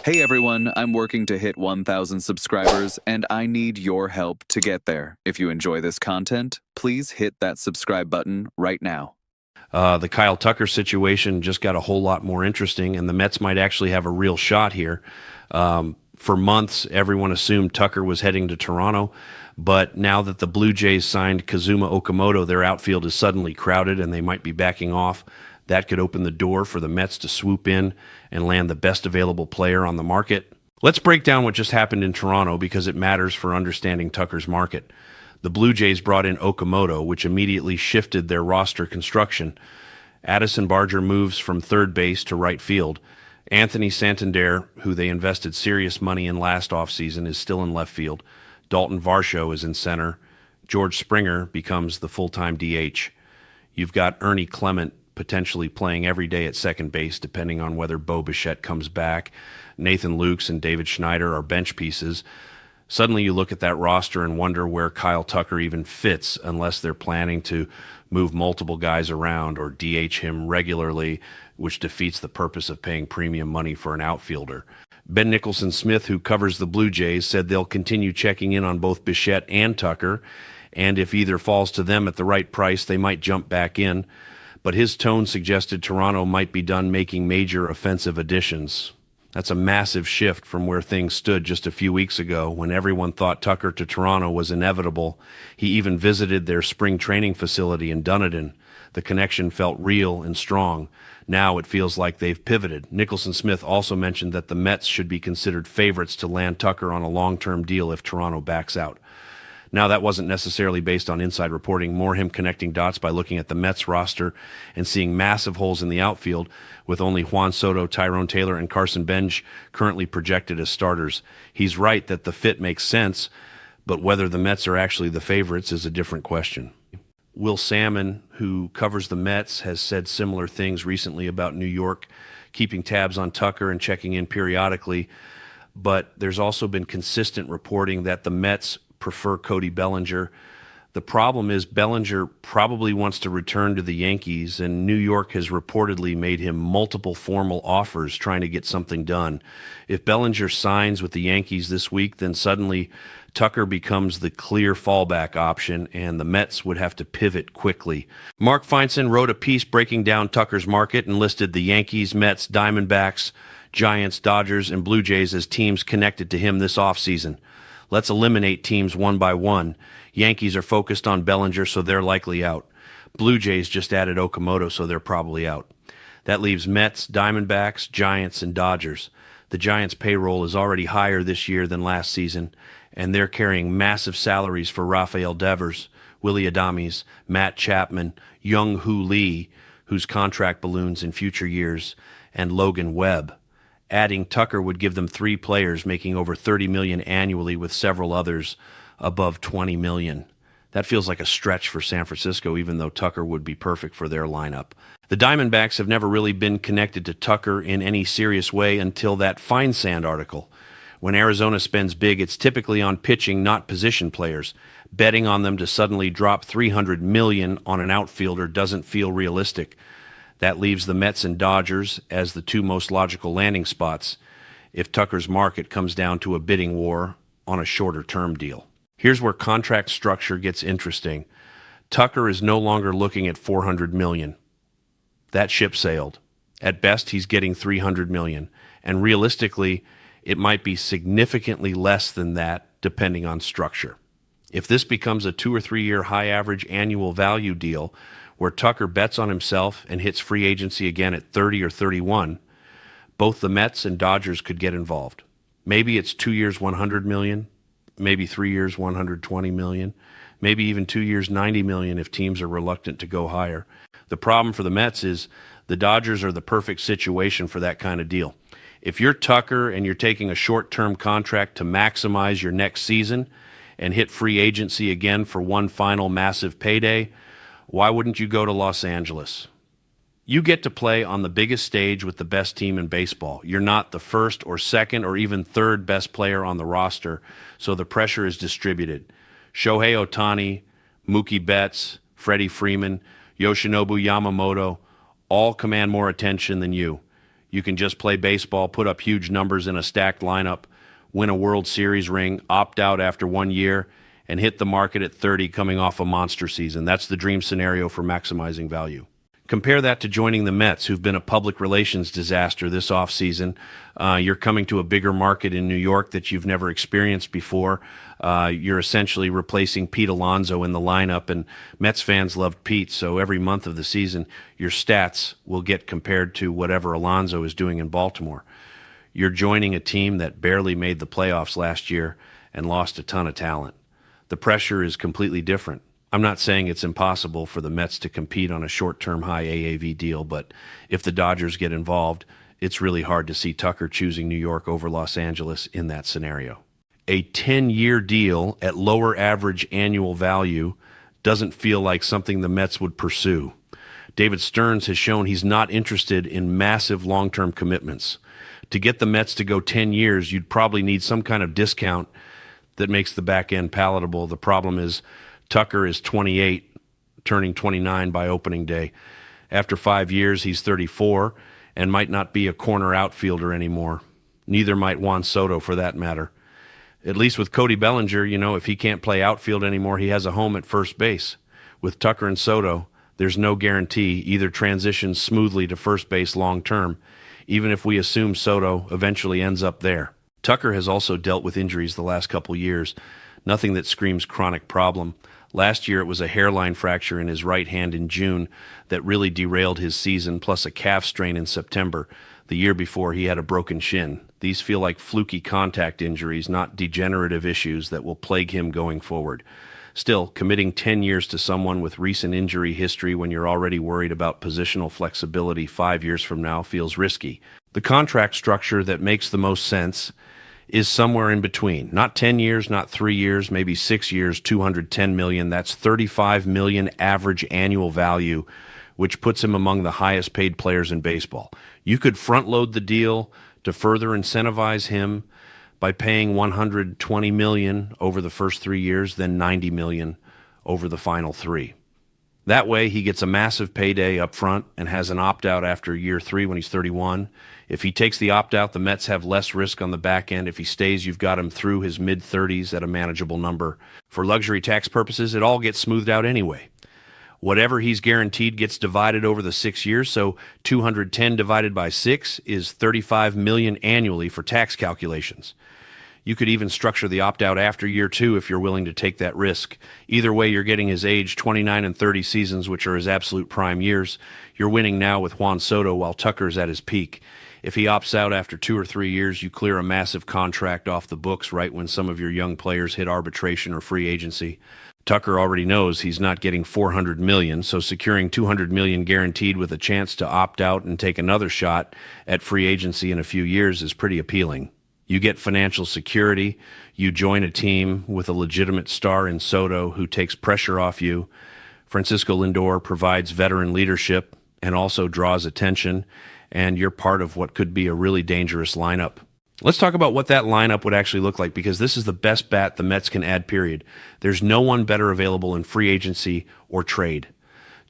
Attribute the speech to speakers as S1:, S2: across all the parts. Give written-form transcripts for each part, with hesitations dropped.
S1: Hey everyone, I'm working to hit 1,000 subscribers, and I need your help to get there. If you enjoy this content, please hit that subscribe button right now.
S2: The Kyle Tucker situation just got a whole lot more interesting, and the Mets might actually have a real shot here. For months, everyone assumed Tucker was heading to Toronto, but now that the Blue Jays signed Kazuma Okamoto, their outfield is suddenly crowded and they might be backing off. That could open the door for the Mets to swoop in and land the best available player on the market. Let's break down what just happened in Toronto because it matters for understanding Tucker's market. The Blue Jays brought in Okamoto, which immediately shifted their roster construction. Addison Barger moves from third base to right field. Anthony Santander, who they invested serious money in last offseason, is still in left field. Dalton Varsho is in center. George Springer becomes the full-time DH. You've got Ernie Clement potentially playing every day at second base, depending on whether Bo Bichette comes back. Nathan Lukes and David Schneider are bench pieces. Suddenly you look at that roster and wonder where Kyle Tucker even fits unless they're planning to move multiple guys around or DH him regularly, which defeats the purpose of paying premium money for an outfielder. Ben Nicholson-Smith, who covers the Blue Jays, said they'll continue checking in on both Bichette and Tucker, and if either falls to them at the right price, they might jump back in. But his tone suggested Toronto might be done making major offensive additions. That's a massive shift from where things stood just a few weeks ago when everyone thought Tucker to Toronto was inevitable. He even visited their spring training facility in Dunedin. The connection felt real and strong. Now it feels like they've pivoted. Nicholson-Smith also mentioned that the Mets should be considered favorites to land Tucker on a long-term deal if Toronto backs out. Now, that wasn't necessarily based on inside reporting, more him connecting dots by looking at the Mets roster and seeing massive holes in the outfield with only Juan Soto, Tyrone Taylor, and Carson Bench currently projected as starters. He's right that the fit makes sense, but whether the Mets are actually the favorites is a different question. Will Salmon, who covers the Mets, has said similar things recently about New York, keeping tabs on Tucker and checking in periodically, but there's also been consistent reporting that the Mets prefer Cody Bellinger. The problem is Bellinger probably wants to return to the Yankees, and New York has reportedly made him multiple formal offers trying to get something done. If Bellinger signs with the Yankees this week, then suddenly Tucker becomes the clear fallback option, and the Mets would have to pivot quickly. Mark Feinstein wrote a piece breaking down Tucker's market and listed the Yankees, Mets, Diamondbacks, Giants, Dodgers, and Blue Jays as teams connected to him this offseason. Let's eliminate teams one by one. Yankees are focused on Bellinger, so they're likely out. Blue Jays just added Okamoto, so they're probably out. That leaves Mets, Diamondbacks, Giants, and Dodgers. The Giants' payroll is already higher this year than last season, and they're carrying massive salaries for Rafael Devers, Willie Adames, Matt Chapman, Young Hoo Lee, whose contract balloons in future years, and Logan Webb. Adding Tucker would give them 3 players making over $30 million annually with several others above $20 million. That feels like a stretch for San Francisco, even though Tucker would be perfect for their lineup. The Diamondbacks have never really been connected to Tucker in any serious way until that Feinsand article. When Arizona spends big, it's typically on pitching, not position players. Betting on them to suddenly drop $300 million on an outfielder doesn't feel realistic. That leaves the Mets and Dodgers as the 2 most logical landing spots if Tucker's market comes down to a bidding war on a shorter-term deal. Here's where contract structure gets interesting. Tucker is no longer looking at $400 million. That ship sailed. At best, he's getting $300 million, and realistically, it might be significantly less than that depending on structure. If this becomes a 2 or 3 year high average annual value deal, where Tucker bets on himself and hits free agency again at 30 or 31, both the Mets and Dodgers could get involved. Maybe it's 2 years, $100 million, maybe 3 years, $120 million, maybe even 2 years, $90 million if teams are reluctant to go higher. The problem for the Mets is the Dodgers are the perfect situation for that kind of deal. If you're Tucker and you're taking a short-term contract to maximize your next season and hit free agency again for one final massive payday, why wouldn't you go to Los Angeles? You get to play on the biggest stage with the best team in baseball. You're not the first or second or even third best player on the roster, so the pressure is distributed. Shohei Ohtani, Mookie Betts, Freddie Freeman, Yoshinobu Yamamoto all command more attention than you. You can just play baseball, put up huge numbers in a stacked lineup, win a World Series ring, opt out after 1 year, and hit the market at 30 coming off a monster season. That's the dream scenario for maximizing value. Compare that to joining the Mets, who've been a public relations disaster this offseason. You're coming to a bigger market in New York that you've never experienced before. You're essentially replacing Pete Alonso in the lineup, and Mets fans loved Pete, so every month of the season, your stats will get compared to whatever Alonso is doing in Baltimore. You're joining a team that barely made the playoffs last year and lost a ton of talent. The pressure is completely different. I'm not saying it's impossible for the Mets to compete on a short-term high AAV deal, but if the Dodgers get involved, it's really hard to see Tucker choosing New York over Los Angeles in that scenario. A 10-year deal at lower average annual value doesn't feel like something the Mets would pursue. David Stearns has shown he's not interested in massive long-term commitments. To get the Mets to go 10 years, you'd probably need some kind of discount that makes the back end palatable. The problem is Tucker is 28, turning 29 by opening day. After 5 years, he's 34 and might not be a corner outfielder anymore. Neither might Juan Soto, for that matter. At least with Cody Bellinger, if he can't play outfield anymore, he has a home at first base. With Tucker and Soto, there's no guarantee either transitions smoothly to first base long term, even if we assume Soto eventually ends up there. Tucker has also dealt with injuries the last couple years, nothing that screams chronic problem. Last year, it was a hairline fracture in his right hand in June that really derailed his season, plus a calf strain in September. The year before, he had a broken shin. These feel like fluky contact injuries, not degenerative issues that will plague him going forward. Still, committing 10 years to someone with recent injury history when you're already worried about positional flexibility 5 years from now feels risky. The contract structure that makes the most sense is somewhere in between. Not 10 years, not 3 years, maybe 6 years, $210 million. That's $35 million average annual value, which puts him among the highest paid players in baseball. You could front load the deal to further incentivize him by paying $120 million over the first 3 years, then $90 million over the final 3. That way, he gets a massive payday up front and has an opt-out after year 3 when he's 31. If he takes the opt-out, the Mets have less risk on the back end. If he stays, you've got him through his mid-30s at a manageable number. For luxury tax purposes, it all gets smoothed out anyway. Whatever he's guaranteed gets divided over the 6 years, so 210 divided by 6 is $35 million annually for tax calculations. You could even structure the opt-out after year 2 if you're willing to take that risk. Either way, you're getting his age 29 and 30 seasons, which are his absolute prime years. You're winning now with Juan Soto while Tucker's at his peak. If he opts out after 2 or 3 years, you clear a massive contract off the books right when some of your young players hit arbitration or free agency. Tucker already knows he's not getting $400 million, so securing $200 million guaranteed with a chance to opt out and take another shot at free agency in a few years is pretty appealing. You get financial security, you join a team with a legitimate star in Soto who takes pressure off you. Francisco Lindor provides veteran leadership and also draws attention, and you're part of what could be a really dangerous lineup. Let's talk about what that lineup would actually look like, because this is the best bat the Mets can add, period. There's no one better available in free agency or trade.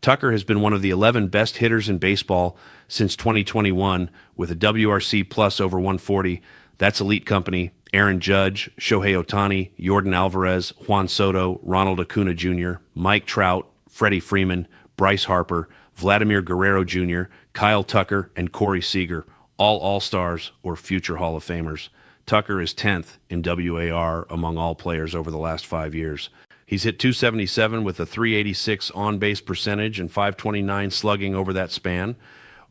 S2: Tucker has been one of the 11 best hitters in baseball since 2021 with a WRC plus over 140. That's elite company. Aaron Judge, Shohei Ohtani, Yordan Alvarez, Juan Soto, Ronald Acuna Jr., Mike Trout, Freddie Freeman, Bryce Harper, Vladimir Guerrero Jr., Kyle Tucker, and Corey Seager, all All-Stars or future Hall of Famers. Tucker is 10th in WAR among all players over the last 5 years. He's hit .277 with a .386 on-base percentage and .529 slugging over that span.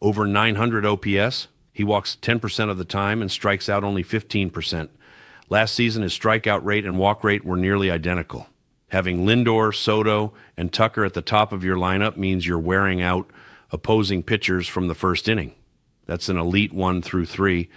S2: Over .900 OPS. He walks 10% of the time and strikes out only 15%. Last season, his strikeout rate and walk rate were nearly identical. Having Lindor, Soto, and Tucker at the top of your lineup means you're wearing out opposing pitchers from the first inning. That's an elite 1 through 3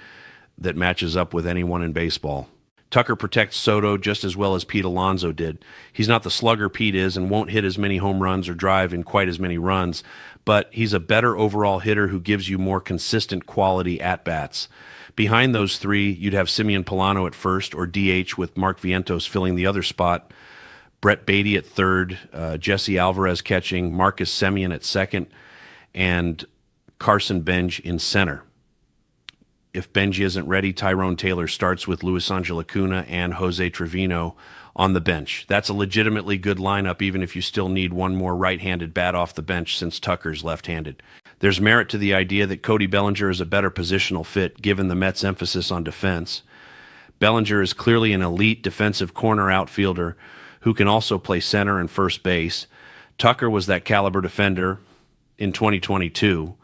S2: that matches up with anyone in baseball. Tucker protects Soto just as well as Pete Alonso did. He's not the slugger Pete is and won't hit as many home runs or drive in quite as many runs, but he's a better overall hitter who gives you more consistent quality at-bats. Behind those 3, you'd have Simeon Polano at first, or DH with Mark Vientos filling the other spot, Brett Beatty at third, Jesse Alvarez catching, Marcus Semien at second, and Carson Bench in center. If Benji isn't ready, Tyrone Taylor starts with Luisangel Acuna and Jose Trevino on the bench. That's a legitimately good lineup, even if you still need one more right-handed bat off the bench since Tucker's left-handed. There's merit to the idea that Cody Bellinger is a better positional fit given the Mets' emphasis on defense. Bellinger is clearly an elite defensive corner outfielder who can also play center and first base. Tucker was that caliber defender in 2022,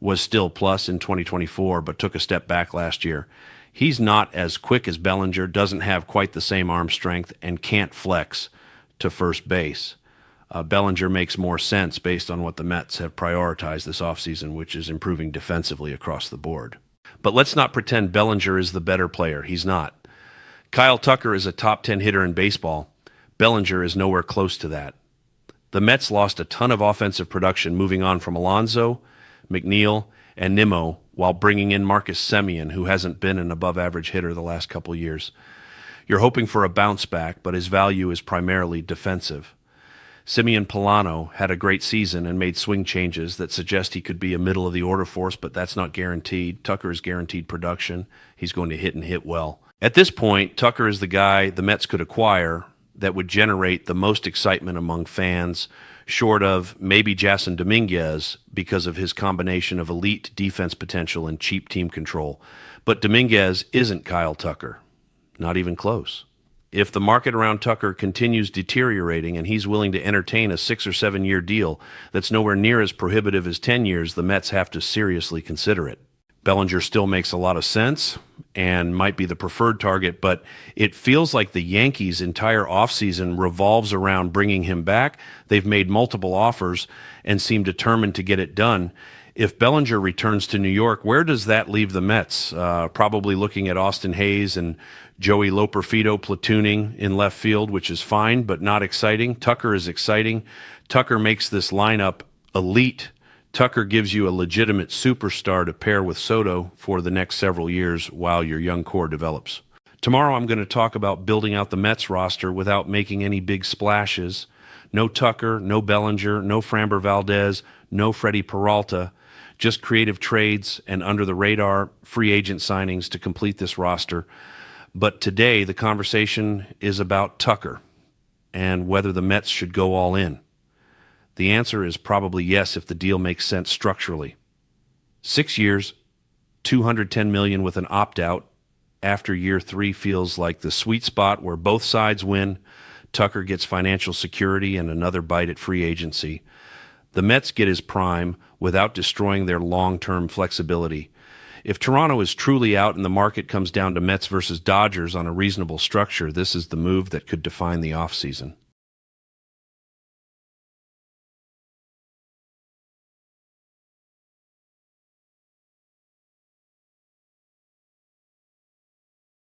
S2: was still plus in 2024, but took a step back last year. He's not as quick as Bellinger, doesn't have quite the same arm strength, and can't flex to first base. Bellinger makes more sense based on what the Mets have prioritized this offseason, which is improving defensively across the board. But let's not pretend Bellinger is the better player. He's not. Kyle Tucker is a top 10 hitter in baseball. Bellinger is nowhere close to that. The Mets lost a ton of offensive production moving on from Alonso, McNeil, and Nimmo while bringing in Marcus Semien, who hasn't been an above-average hitter the last couple years. You're hoping for a bounce back, but his value is primarily defensive. Simeon Polano had a great season and made swing changes that suggest he could be a middle-of-the-order force, but that's not guaranteed. Tucker is guaranteed production. He's going to hit and hit well. At this point, Tucker is the guy the Mets could acquire that would generate the most excitement among fans, short of maybe Jason Dominguez because of his combination of elite defense potential and cheap team control. But Dominguez isn't Kyle Tucker. Not even close. If the market around Tucker continues deteriorating and he's willing to entertain a 6 or 7 year deal that's nowhere near as prohibitive as 10 years, the Mets have to seriously consider it. Bellinger still makes a lot of sense and might be the preferred target, but it feels like the Yankees' entire offseason revolves around bringing him back. They've made multiple offers and seem determined to get it done. If Bellinger returns to New York, where does that leave the Mets? Probably looking at Austin Hayes and Joey Loperfido platooning in left field, which is fine, but not exciting. Tucker is exciting. Tucker makes this lineup elite. Tucker gives you a legitimate superstar to pair with Soto for the next several years while your young core develops. Tomorrow I'm going to talk about building out the Mets roster without making any big splashes. No Tucker, no Bellinger, no Framber Valdez, no Freddie Peralta. Just creative trades and under-the-radar free agent signings to complete this roster. But today the conversation is about Tucker and whether the Mets should go all in. The answer is probably yes if the deal makes sense structurally. 6 years, $210 million with an opt-out after year 3 feels like the sweet spot where both sides win. Tucker gets financial security and another bite at free agency. The Mets get his prime without destroying their long-term flexibility. If Toronto is truly out and the market comes down to Mets versus Dodgers on a reasonable structure, this is the move that could define the offseason.